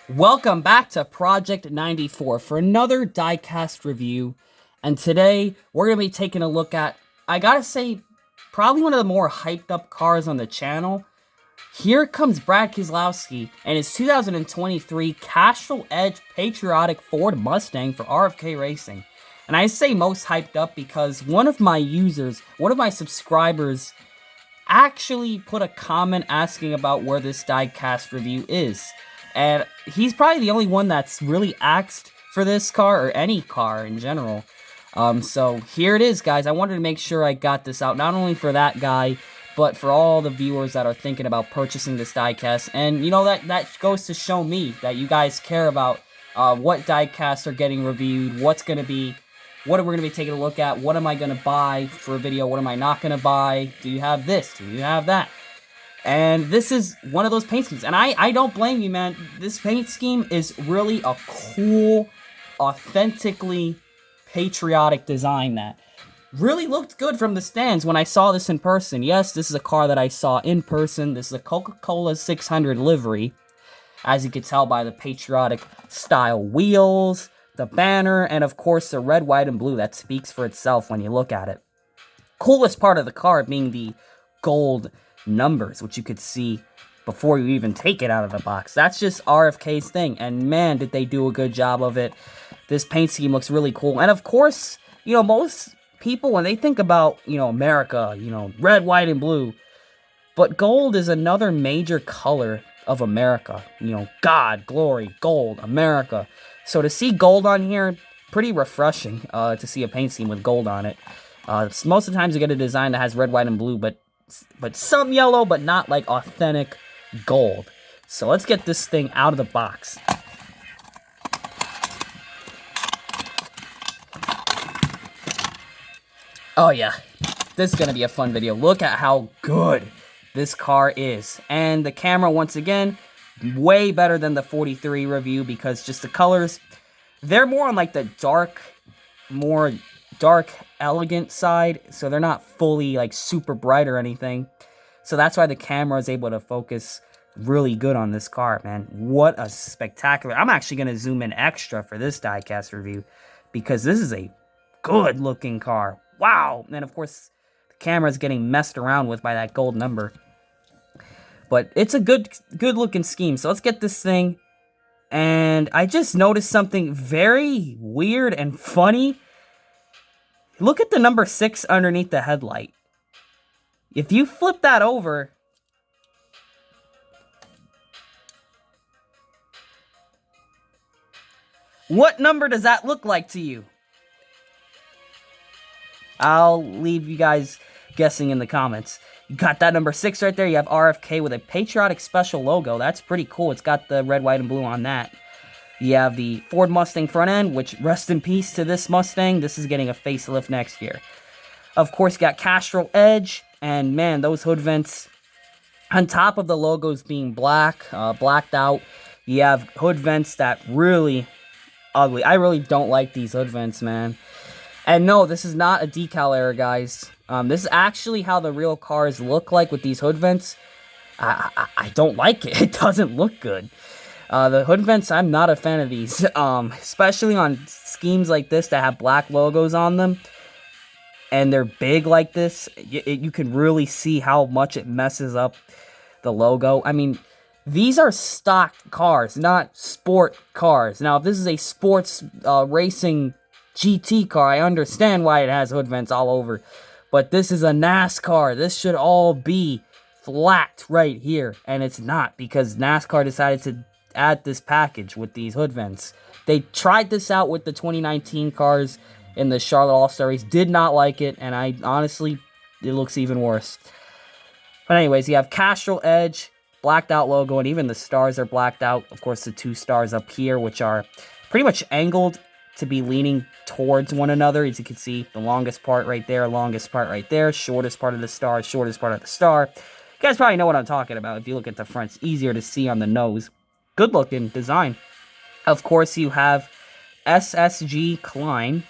Welcome back to Project 94 for another Diecast review. And today, we're going to be taking a look at, I gotta say, probably one of the more hyped up cars on the channel. Here comes Brad Keselowski and his 2023 Castrol Edge Patriotic Ford Mustang for RFK Racing. And I say most hyped up because one of my subscribers, actually put a comment asking about where this diecast review is. And he's probably the only one that's really asked for this car, or any car in general. So here it is, guys. I wanted to make sure I got this out, not only for that guy, but for all the viewers that are thinking about purchasing this diecast. And, you know, that goes to show me that you guys care about what diecasts are getting reviewed, what are we going to be taking a look at, what am I going to buy for a video, what am I not going to buy, do you have this, do you have that? And this is one of those paint schemes. And I don't blame you, man. This paint scheme is really a cool, authentically patriotic design that really looked good from the stands when I saw this in person. Yes, this is a car that I saw in person. This is a Coca-Cola 600 livery, as you can tell by the patriotic style wheels, the banner, and of course the red, white, and blue that speaks for itself when you look at it. Coolest part of the car being the gold numbers, which you could see before you even take it out of the box. That's just RFK's thing, and man, did they do a good job of it. This paint scheme looks really cool, and of course, you know, most people, when they think about, you know, America, you know, red, white, and blue, but gold is another major color of America. You know, God, glory, gold, America. So to see gold on here, pretty refreshing to see a paint scheme with gold on it. Most of the times you get a design that has red, white, and blue, but some yellow, but not like authentic gold. So let's get this thing out of the box. Oh yeah, this is going to be a fun video. Look at how good this car is. And the camera, once again, way better than the 43 review, because just the colors, they're more on like the more dark, elegant side, so they're not fully like super bright or anything. So that's why the camera is able to focus really good on this car, man. What a spectacular. I'm actually going to zoom in extra for this diecast review, because this is a good looking car. Wow. And of course, the camera is getting messed around with by that gold number. But it's a good looking scheme. So let's get this thing. And I just noticed something very weird and funny. Look at the number 6 underneath the headlight. If you flip that over, what number does that look like to you? I'll leave you guys guessing in the comments. You got that number 6 right there. You have RFK with a patriotic special logo. That's pretty cool. It's got the red, white, and blue on that. You have the Ford Mustang front end, which, rest in peace to this Mustang. This is getting a facelift next year. Of course, you got Castrol Edge, and man, those hood vents, on top of the logos being blacked out, you have hood vents that really ugly. I really don't like these hood vents, man. And no, this is not a decal error, guys. This is actually how the real cars look like with these hood vents. I don't like it. It doesn't look good. The hood vents, I'm not a fan of these, especially on schemes like this that have black logos on them, and they're big like this. You can really see how much it messes up the logo. I mean, these are stock cars, not sport cars. Now, if this is a sports racing GT car, I understand why it has hood vents all over, but this is a NASCAR. This should all be flat right here, and it's not, because NASCAR decided to add this package with these hood vents. They tried this out with the 2019 cars in the Charlotte All-Star Race, did not like it, and I honestly, it looks even worse. But anyways, you have Castrol Edge, blacked out logo, and even the stars are blacked out. Of course, the 2 stars up here, which are pretty much angled to be leaning towards one another. As you can see, the longest part right there, longest part right there, shortest part of the star, shortest part of the star. You guys probably know what I'm talking about. If you look at the front, it's easier to see on the nose. Good looking design. Of course, you have SSG Klein.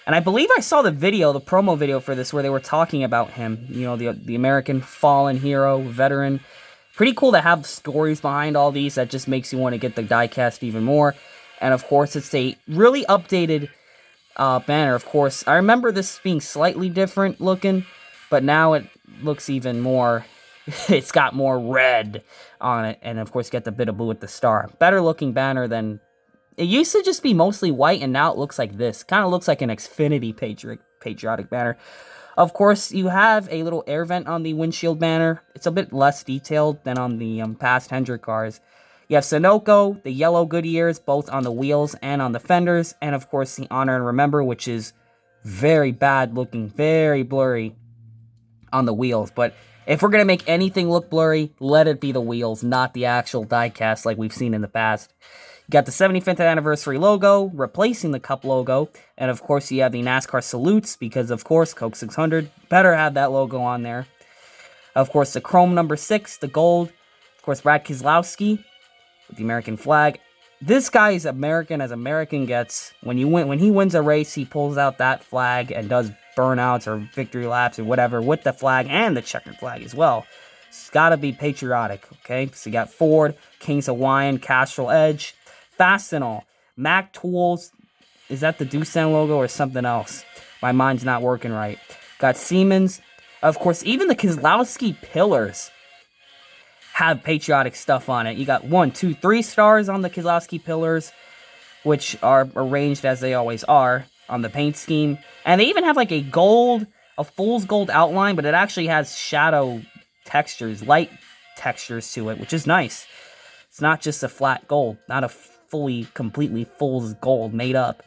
And I believe I saw the video, the promo video for this, where they were talking about him. You know, the American fallen hero, veteran. Pretty cool to have stories behind all these. That just makes you want to get the diecast even more. And of course, it's a really updated banner. Of course, I remember this being slightly different looking, but now it looks even more. It's got more red on it, and of course, get the bit of blue with the star. Better looking banner than it used to just be mostly white, and now it looks like this. Kind of looks like an Xfinity patriotic banner. Of course, you have a little air vent on the windshield banner. It's a bit less detailed than on the past Hendrick cars. You have Sunoco, the yellow Goodyears, both on the wheels and on the fenders, and of course the Honor and Remember, which is very bad looking, very blurry on the wheels. But if we're going to make anything look blurry, let it be the wheels, not the actual diecast like we've seen in the past. You got the 75th anniversary logo, replacing the Cup logo, and of course you have the NASCAR salutes, because of course Coke 600 better have that logo on there. Of course the chrome number 6, the gold, of course Brad Keselowski with the American flag. This guy is American as American gets. When he wins a race, he pulls out that flag and does burnouts or victory laps or whatever with the flag and the checkered flag as well. It's got to be patriotic, okay? So you got Ford, Kings Hawaiian, Castrol Edge, Fastenal, Mac Tools. Is that the Doosan logo or something else? My mind's not working right. Got Siemens. Of course, even the Keselowski pillars have patriotic stuff on it. You got 1, 2, 3 stars on the Keselowski pillars, which are arranged as they always are on the paint scheme. And they even have like a fool's gold outline, but it actually has shadow textures, light textures to it, which is nice. It's not just a flat gold, not a completely fool's gold made up.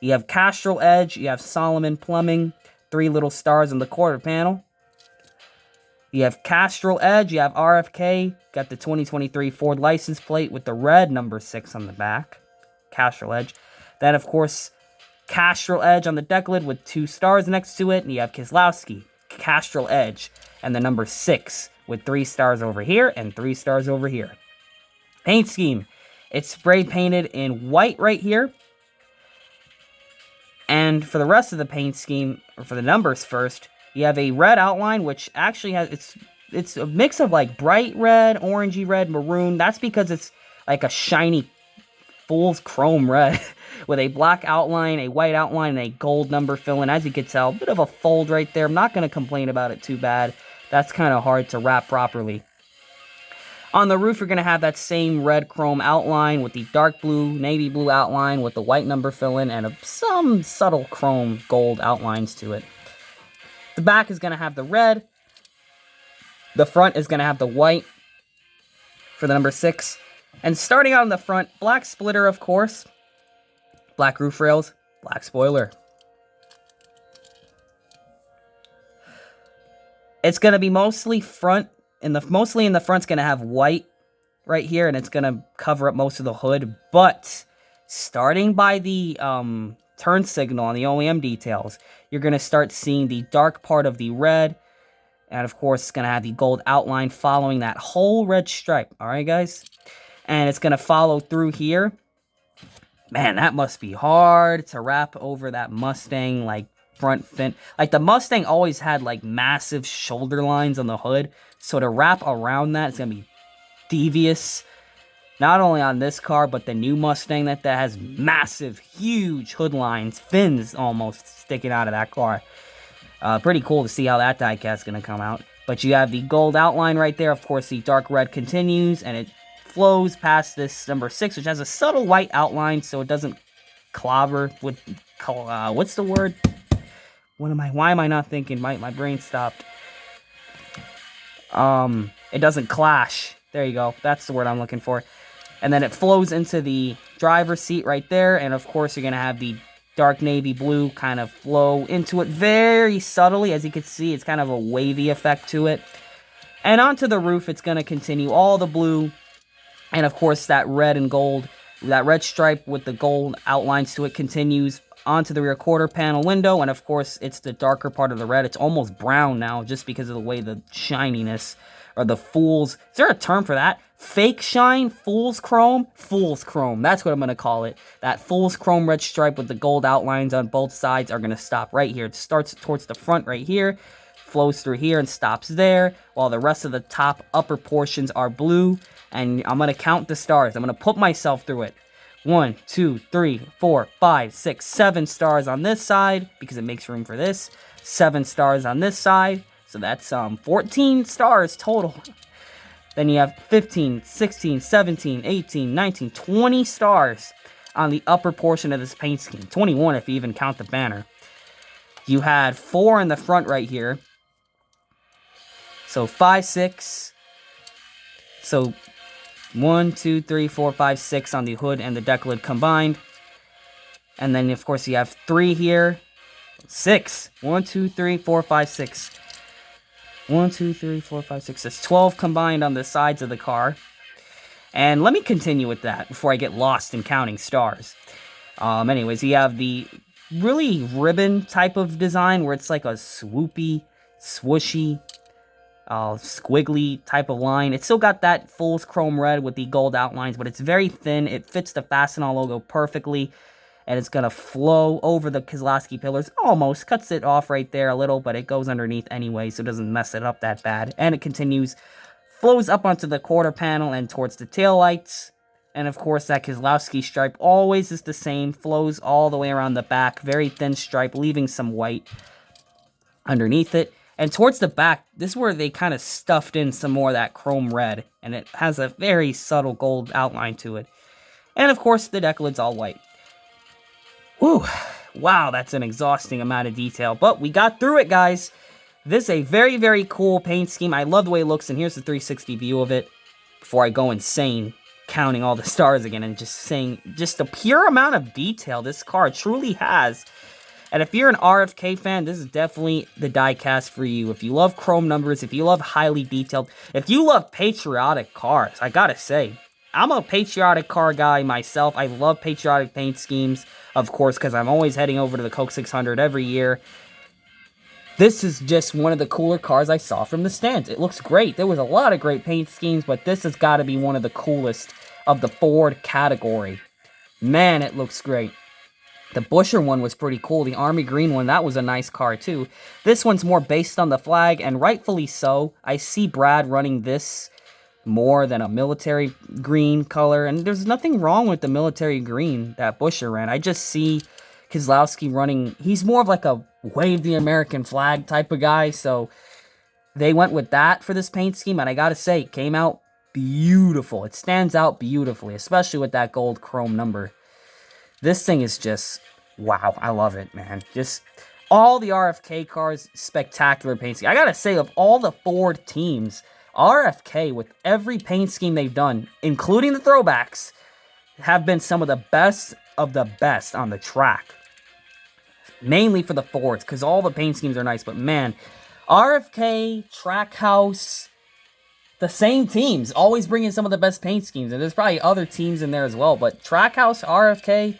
You have Castrol Edge, you have Solomon Plumbing, 3 little stars on the quarter panel. You have Castrol Edge, you have RFK, got the 2023 Ford license plate with the red number 6 on the back. Castrol Edge. Then, of course, Castrol Edge on the deck lid with 2 stars next to it. And you have Keselowski, Castrol Edge, and the number 6 with 3 stars over here and 3 stars over here. Paint scheme. It's spray painted in white right here. And for the rest of the paint scheme, or for the numbers first, you have a red outline, which actually has, it's a mix of like bright red, orangey red, maroon. That's because it's like a shiny fool's chrome red with a black outline, a white outline, and a gold number fill-in. As you can tell, a bit of a fold right there. I'm not going to complain about it too bad. That's kind of hard to wrap properly. On the roof, you're going to have that same red chrome outline with the dark blue, navy blue outline with the white number fill-in and some subtle chrome gold outlines to it. The back is going to have the red. The front is going to have the white for the number 6. And starting out in the front, black splitter, of course. Black roof rails, black spoiler. It's going to be mostly front. Mostly in the front's going to have white right here, and it's going to cover up most of the hood. But starting by the turn signal on the OEM details, you're going to start seeing the dark part of the red. And of course, it's going to have the gold outline following that whole red stripe. All right, guys? And it's going to follow through here. Man, that must be hard to wrap over that Mustang, like, front fin. Like, the Mustang always had, like, massive shoulder lines on the hood. So to wrap around that, it's going to be devious. Not only on this car, but the new Mustang that has massive, huge hood lines, fins almost sticking out of that car. Pretty cool to see how that diecast is going to come out. But you have the gold outline right there. Of course, the dark red continues, and it flows past this number 6, which has a subtle white outline, so it doesn't clobber with, what's the word? Why am I not thinking? My brain stopped. It doesn't clash. There you go. That's the word I'm looking for. And then it flows into the driver's seat right there. And of course, you're going to have the dark navy blue kind of flow into it very subtly. As you can see, it's kind of a wavy effect to it. And onto the roof, it's going to continue all the blue. And of course, that red and gold, that red stripe with the gold outlines to it continues onto the rear quarter panel window. And of course, it's the darker part of the red. It's almost brown now just because of the way the shininess, or the fool's, is there a term for that? Fake shine? Fool's chrome? Fool's chrome. That's what I'm going to call it. That fool's chrome red stripe with the gold outlines on both sides are going to stop right here. It starts towards the front right here, flows through here and stops there, while the rest of the top upper portions are blue. And I'm going to count the stars. I'm going to put myself through it. 1, 2, 3, 4, 5, 6, 7 stars on this side, because it makes room for this. 7 stars on this side. So that's 14 stars total. Then you have 15, 16, 17, 18, 19, 20 stars on the upper portion of this paint scheme. 21 if you even count the banner. You had 4 in the front right here. So 5, 6. So 1, 2, 3, 4, 5, 6 on the hood and the deck lid combined. And then, of course, you have 3 here. 6. 1, 2, 3, 4, 5, 6. 1, 2, 3, 4, 5, 6. That's 12 combined on the sides of the car. And let me continue with that before I get lost in counting stars. Anyways, you have the really ribbon type of design where it's like a swoopy, swooshy, squiggly type of line. It's still got that full chrome red with the gold outlines, but it's very thin. It fits the Fastenal logo perfectly, and it's going to flow over the Keselowski pillars. Almost cuts it off right there a little, but it goes underneath anyway, so it doesn't mess it up that bad. And it continues, flows up onto the quarter panel and towards the taillights. And of course, that Keselowski stripe always is the same, flows all the way around the back, very thin stripe, leaving some white underneath it. And towards the back, this is where they kind of stuffed in some more of that chrome red, and it has a very subtle gold outline to it. And of course, the deck lid's all white. Whew, wow, that's an exhausting amount of detail, but we got through it, guys. This is a very, very cool paint scheme. I love the way it looks, and here's the 360 view of it before I go insane counting all the stars again and just saying just the pure amount of detail this car truly has. And if you're an RFK fan, this is definitely the diecast for you. If you love chrome numbers, if you love highly detailed, if you love patriotic cars, I gotta say, I'm a patriotic car guy myself. I love patriotic paint schemes, of course, because I'm always heading over to the Coke 600 every year. This is just one of the cooler cars I saw from the stands. It looks great. There was a lot of great paint schemes, but this has got to be one of the coolest of the Ford category. Man, it looks great. The Buescher one was pretty cool. The Army Green one, that was a nice car too. This one's more based on the flag, and rightfully so. I see Brad running this more than a military green color, and there's nothing wrong with the military green that Buescher ran. I just see Keselowski running, he's more of like a wave the American flag type of guy, so they went with that for this paint scheme, and I gotta say, it came out beautiful. It stands out beautifully, especially with that gold chrome number. This thing is just, wow, I love it, man. Just all the RFK cars, spectacular paint scheme. I gotta say, of all the Ford teams, RFK, with every paint scheme they've done, including the throwbacks, have been some of the best on the track. Mainly for the Fords, because all the paint schemes are nice, but man, RFK, Trackhouse, the same teams, always bring in some of the best paint schemes, and there's probably other teams in there as well, but Trackhouse, RFK,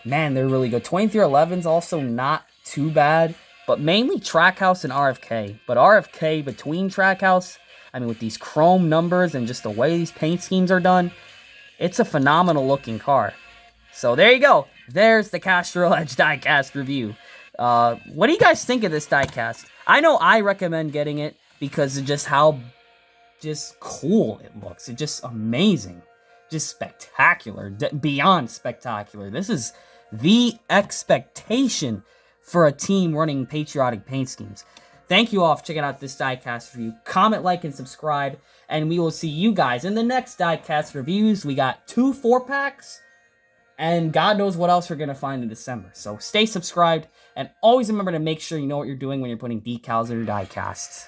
man, they're really good. 2311's also not too bad, but mainly Trackhouse and RFK. But RFK between Trackhouse, I mean, with these chrome numbers and just the way these paint schemes are done, it's a phenomenal looking car. So there you go. There's the Castrol Edge diecast review. What do you guys think of this diecast? I know I recommend getting it because of just how just cool it looks. It's just amazing. Just spectacular. Beyond spectacular. This is the expectation for a team running patriotic paint schemes. Thank you all for checking out this diecast review. Comment, like, and subscribe. And we will see you guys in the next diecast reviews. We got 2 4-packs. And God knows what else we're going to find in December. So stay subscribed. And always remember to make sure you know what you're doing when you're putting decals in your diecasts.